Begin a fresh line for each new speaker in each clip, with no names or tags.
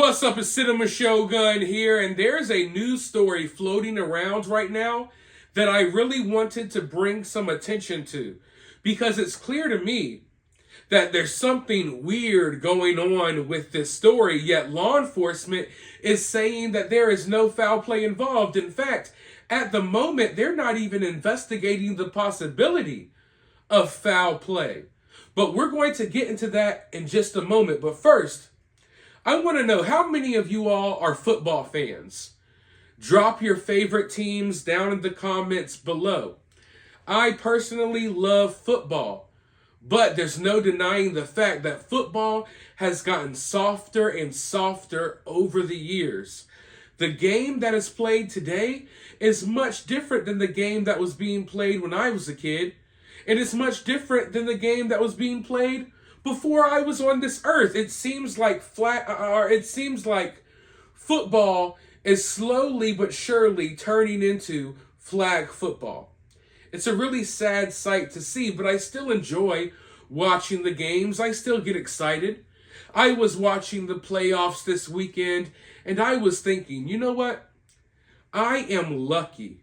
What's up, it's cinemashogun here, and there's a news story floating around right now that I really wanted to bring some attention to, because it's clear to me that there's something weird going on with this story, yet law enforcement is saying that there is no foul play involved. In fact, at the moment, they're not even investigating the possibility of foul play. But we're going to get into that in just a moment. But first, I want to know, how many of you all are football fans? Drop your favorite teams down in the comments below. I personally love football, but there's no denying the fact that football has gotten softer and softer over the years. The game that is played today is much different than the game that was being played when I was a kid. And it's much different than the game that was being played before I was on this earth. It seems like football is slowly but surely turning into flag football. It's a really sad sight to see, but I still enjoy watching the games. I still get excited. I was watching the playoffs this weekend, and I was thinking, you know what? I am lucky.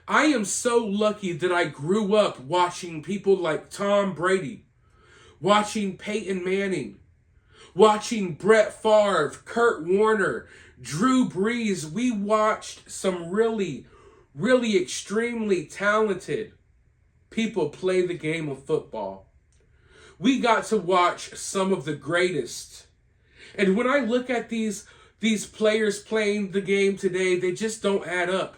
I am so lucky that I grew up watching people like Tom Brady, watching Peyton Manning, watching Brett Favre, Kurt Warner, Drew Brees. We watched some really extremely talented people play the game of football. We got to watch some of the greatest. And when I look at these players playing the game today, they just don't add up.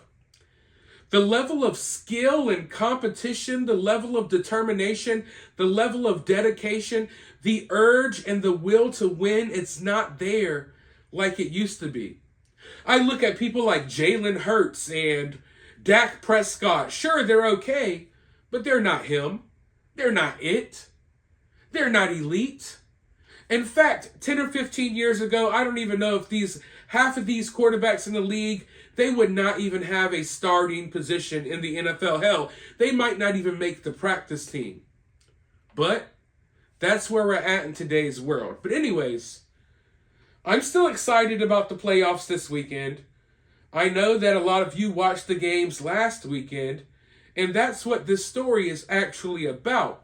The level of skill and competition, the level of determination, the level of dedication, the urge and the will to win, it's not there like it used to be. I look at people like Jalen Hurts and Dak Prescott. Sure, they're okay, but they're not him. They're not it. They're not elite. In fact, 10 or 15 years ago, I don't even know if half of these quarterbacks in the league, they would not even have a starting position in the NFL. Hell, they might not even make the practice team. But that's where we're at in today's world. But anyways, I'm still excited about the playoffs this weekend. I know that a lot of you watched the games last weekend, and that's what this story is actually about.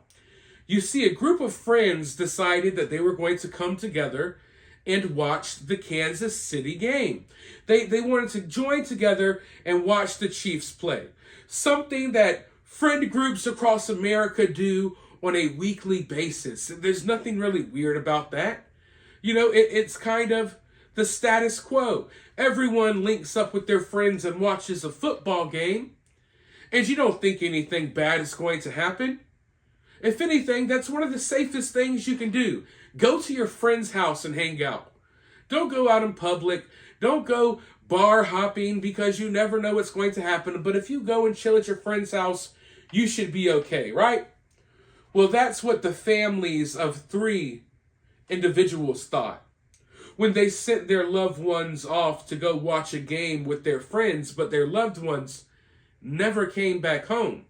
You see, a group of friends decided that they were going to come together and watch the Kansas City game. They wanted to join together and watch the Chiefs play. Something that friend groups across America do on a weekly basis. There's nothing really weird about that. You know, it's kind of the status quo. Everyone links up with their friends and watches a football game, and you don't think anything bad is going to happen. If anything, that's one of the safest things you can do. Go to your friend's house and hang out. Don't go out in public. Don't go bar hopping, because you never know what's going to happen. But if you go and chill at your friend's house, you should be okay, right? Well, that's what the families of 3 individuals thought when they sent their loved ones off to go watch a game with their friends, but their loved ones never came back home.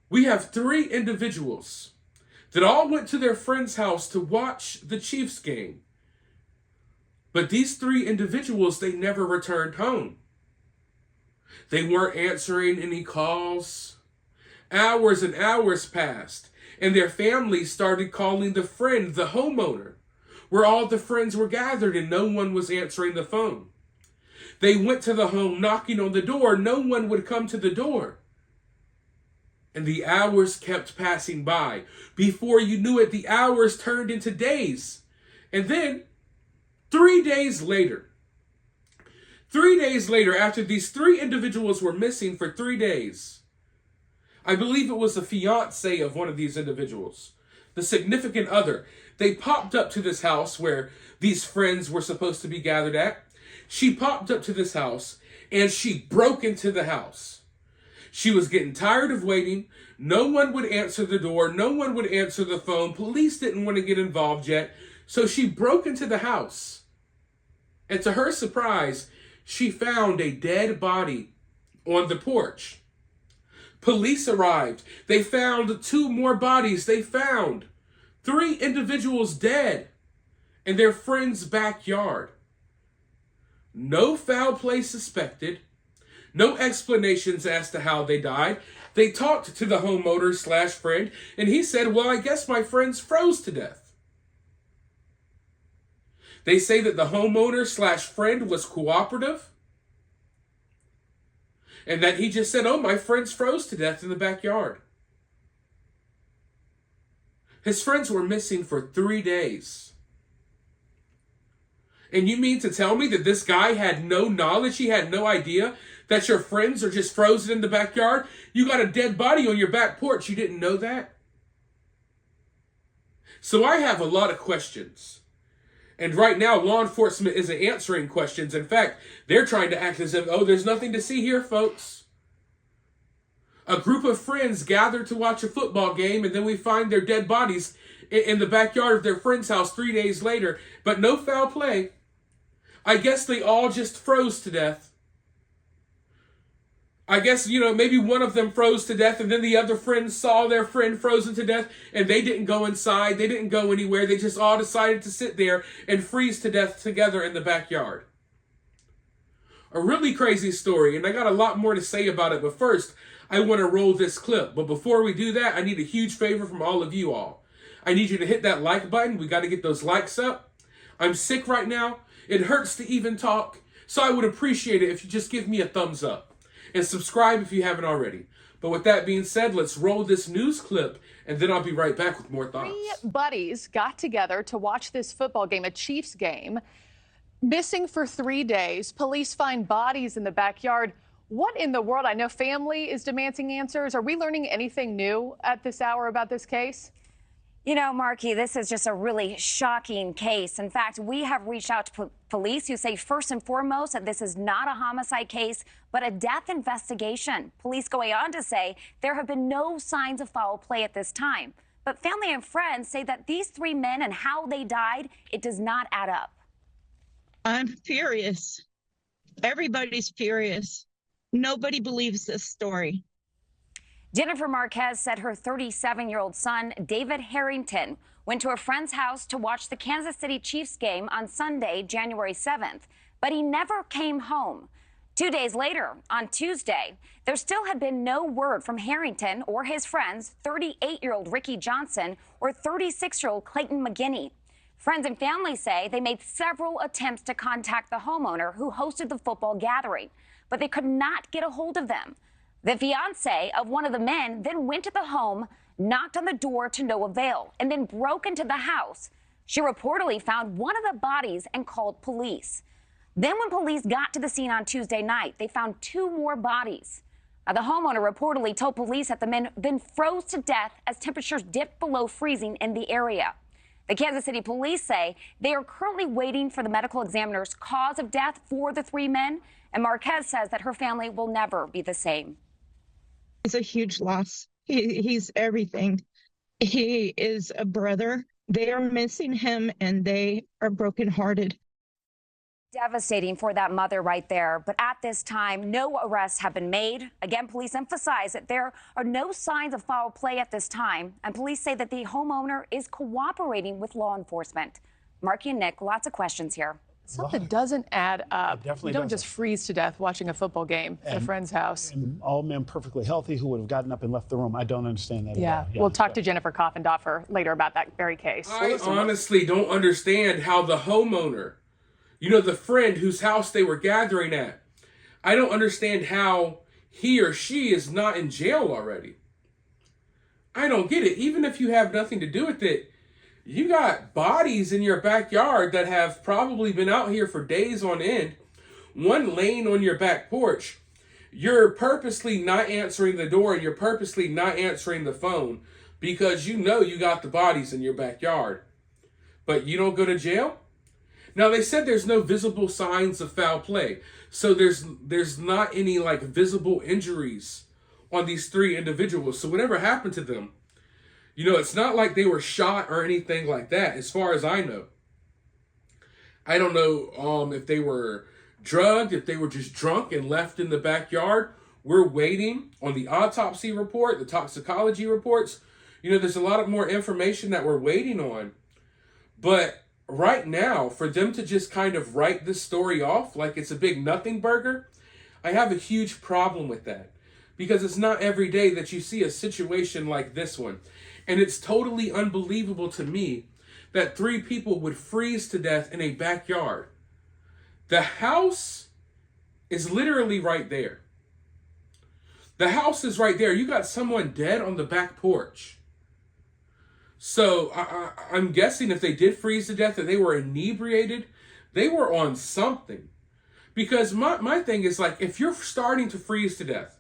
We have 3 individuals that all went to their friend's house to watch the Chiefs game. But these 3 individuals, they never returned home. They weren't answering any calls. Hours and hours passed, and their families started calling the friend, the homeowner, where all the friends were gathered, and no one was answering the phone. They went to the home, knocking on the door. No one would come to the door. And the hours kept passing by. Before you knew it, the hours turned into days. And then, 3 days later, after these 3 individuals were missing for 3 days, I believe it was the fiance of one of these individuals, the significant other, they popped up to this house where these friends were supposed to be gathered at. She popped up to this house, and she broke into the house. She was getting tired of waiting. No one would answer the door. No one would answer the phone. Police didn't want to get involved yet. So she broke into the house. And to her surprise, she found a dead body on the porch. Police arrived. They found 2 more bodies. They found 3 individuals dead. in their friend's backyard. No foul play suspected. No explanations as to how they died. They talked to the homeowner / friend, and he said, well, I guess my friends froze to death. They say that the homeowner / friend was cooperative, and that he just said, oh, my friends froze to death in the backyard. His friends were missing for 3 days. And you mean to tell me that this guy had no knowledge, he had no idea that your friends are just frozen in the backyard? You got a dead body on your back porch, you didn't know that? So I have a lot of questions. And right now, law enforcement isn't answering questions. In fact, they're trying to act as if, oh, there's nothing to see here, folks. A group of friends gather to watch a football game, and then we find their dead bodies in the backyard of their friend's house 3 days later, but no foul play. I guess they all just froze to death. I guess, maybe one of them froze to death, and then the other friends saw their friend frozen to death, and they didn't go inside, they didn't go anywhere, they just all decided to sit there and freeze to death together in the backyard. A really crazy story, and I got a lot more to say about it, but first, I want to roll this clip. But before we do that, I need a huge favor from all of you all. I need you to hit that like button. We got to get those likes up. I'm sick right now. It hurts to even talk. So I would appreciate it if you just give me a thumbs up. And subscribe if you haven't already. But with that being said, let's roll this news clip, and then I'll be right back with more thoughts.
3 buddies got together to watch this football game, a Chiefs game. Missing for 3 days. Police find bodies in the backyard. What in the world? I know family is demanding answers. Are we learning anything new at this hour about this case?
You know, Marky, this is just a really shocking case. In fact, we have reached out to police who say first and foremost that this is not a homicide case, but a death investigation. Police going on to say there have been no signs of foul play at this time. But family and friends say that these 3 men and how they died, it does not add up.
I'm furious. Everybody's furious. Nobody believes this story.
Jennifer Marquez said her 37-year-old son, David Harrington, went to a friend's house to watch the Kansas City Chiefs game on Sunday, January 7th, but he never came home. 2 days later, on Tuesday, there still had been no word from Harrington or his friends, 38-year-old Ricky Johnson or 36-year-old Clayton McGinney. Friends and family say they made several attempts to contact the homeowner who hosted the football gathering, but they could not get a hold of them. The fiance of one of the men then went to the home, knocked on the door to no avail, and then broke into the house. She reportedly found one of the bodies and called police. Then when police got to the scene on Tuesday night, they found 2 more bodies. Now, the homeowner reportedly told police that the men then froze to death as temperatures dipped below freezing in the area. The Kansas City police say they are currently waiting for the medical examiner's cause of death for the 3 men, and Marquez says that her family will never be the same.
It's a huge loss. He's everything. He is a brother. They are missing him, and they are brokenhearted.
Devastating for that mother right there. But at this time, no arrests have been made. Again, police emphasize that there are no signs of foul play at this time. And police say that the homeowner is cooperating with law enforcement. Marky and Nick, lots of questions here.
Something doesn't add up.
It definitely
You don't
doesn't.
just freeze to death watching a football game at a friend's house.
And all men perfectly healthy who would have gotten up and left the room. I don't understand that
Yeah,
at all.
we'll talk to Jennifer Coffendorfer later about that very case.
I honestly don't understand how the homeowner, the friend whose house they were gathering at, I don't understand how he or she is not in jail already. I don't get it. Even if you have nothing to do with it, you got bodies in your backyard that have probably been out here for days on end, one laying on your back porch. You're purposely not answering the door, and you're purposely not answering the phone because you know you got the bodies in your backyard. But you don't go to jail? Now, they said there's no visible signs of foul play. So there's not any visible injuries on these 3 individuals. So whatever happened to them, it's not like they were shot or anything like that, as far as I know. I don't know if they were drugged, if they were just drunk and left in the backyard. We're waiting on the autopsy report, the toxicology reports. There's a lot of more information that we're waiting on. But right now, for them to just kind of write this story off like it's a big nothing burger, I have a huge problem with that. Because it's not every day that you see a situation like this one. And it's totally unbelievable to me that 3 people would freeze to death in a backyard. The house is literally right there. The house is right there. You got someone dead on the back porch. So I'm guessing if they did freeze to death, that they were inebriated, they were on something. Because my thing is, like, if you're starting to freeze to death,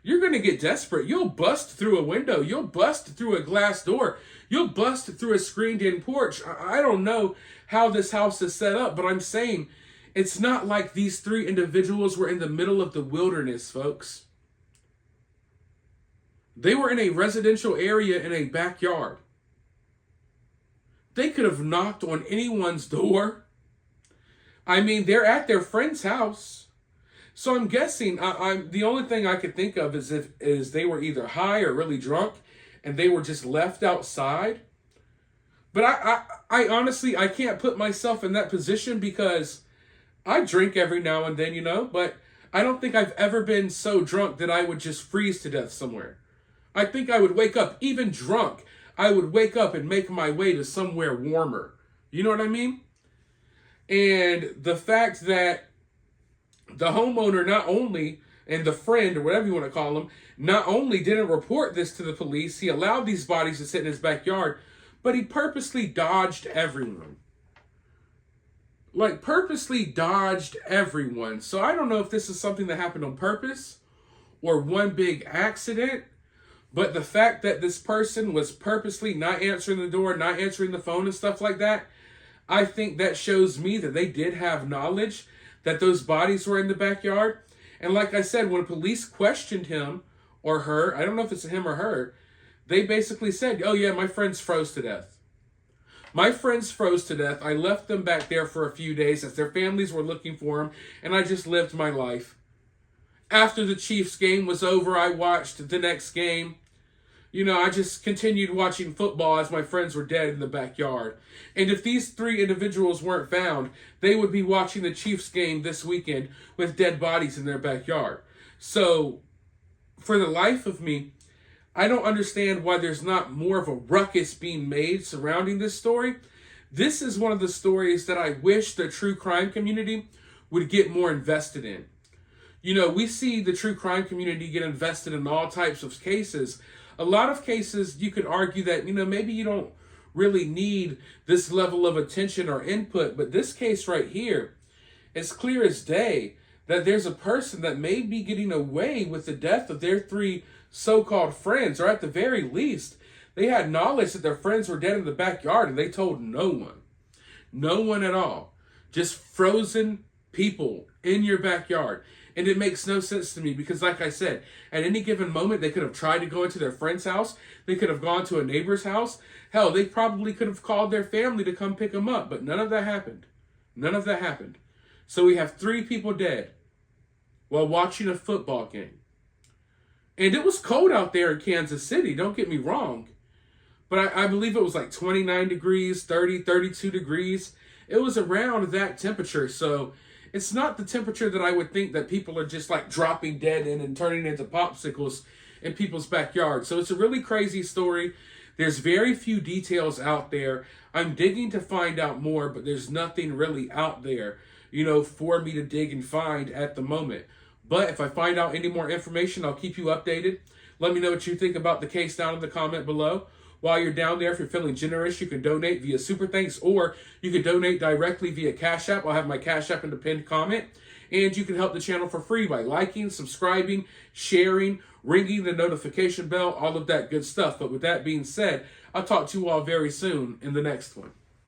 you're going to get desperate. You'll bust through a window. You'll bust through a glass door. You'll bust through a screened-in porch. I don't know how this house is set up, but I'm saying it's not like these 3 individuals were in the middle of the wilderness, folks. They were in a residential area in a backyard. They could have knocked on anyone's door. I mean, they're at their friend's house. So I'm guessing, I'm the only thing I could think of is they were either high or really drunk, and they were just left outside. But I honestly, I can't put myself in that position because I drink every now and then, but I don't think I've ever been so drunk that I would just freeze to death somewhere. I think I would wake up, even drunk, I would wake up and make my way to somewhere warmer. You know what I mean? And the fact that the homeowner not only, and the friend, or whatever you want to call him, not only didn't report this to the police, he allowed these bodies to sit in his backyard, but he purposely dodged everyone. Like, purposely dodged everyone. So I don't know if this is something that happened on purpose or one big accident, but the fact that this person was purposely not answering the door, not answering the phone and stuff like that, I think that shows me that they did have knowledge that those bodies were in the backyard. And like I said, when police questioned him or her, I don't know if it's him or her, they basically said, oh yeah, my friends froze to death. My friends froze to death. I left them back there for a few days as their families were looking for them, and I just lived my life. After the Chiefs game was over, I watched the next game. I just continued watching football as my friends were dead in the backyard. And if these 3 individuals weren't found, they would be watching the Chiefs game this weekend with dead bodies in their backyard. So, for the life of me, I don't understand why there's not more of a ruckus being made surrounding this story. This is one of the stories that I wish the true crime community would get more invested in. We see the true crime community get invested in all types of cases. A lot of cases, you could argue that, maybe you don't really need this level of attention or input. But this case right here, it's clear as day that there's a person that may be getting away with the death of their 3 so-called friends, or at the very least, they had knowledge that their friends were dead in the backyard and they told no one. No one at all. Just frozen people in your backyard. And it makes no sense to me because, like I said, at any given moment, they could have tried to go into their friend's house. They could have gone to a neighbor's house. Hell, they probably could have called their family to come pick them up. But none of that happened. None of that happened. So we have 3 people dead while watching a football game. And it was cold out there in Kansas City. Don't get me wrong. But I believe it was like 29 degrees, 30, 32 degrees. It was around that temperature. So it's not the temperature that I would think that people are just like dropping dead in and turning into popsicles in people's backyard. So it's a really crazy story. There's very few details out there. I'm digging to find out more, but there's nothing really out there, for me to dig and find at the moment. But if I find out any more information, I'll keep you updated. Let me know what you think about the case down in the comment below. While you're down there, if you're feeling generous, you can donate via Super Thanks, or you can donate directly via Cash App. I'll have my Cash App in the pinned comment. And you can help the channel for free by liking, subscribing, sharing, ringing the notification bell, all of that good stuff. But with that being said, I'll talk to you all very soon in the next one.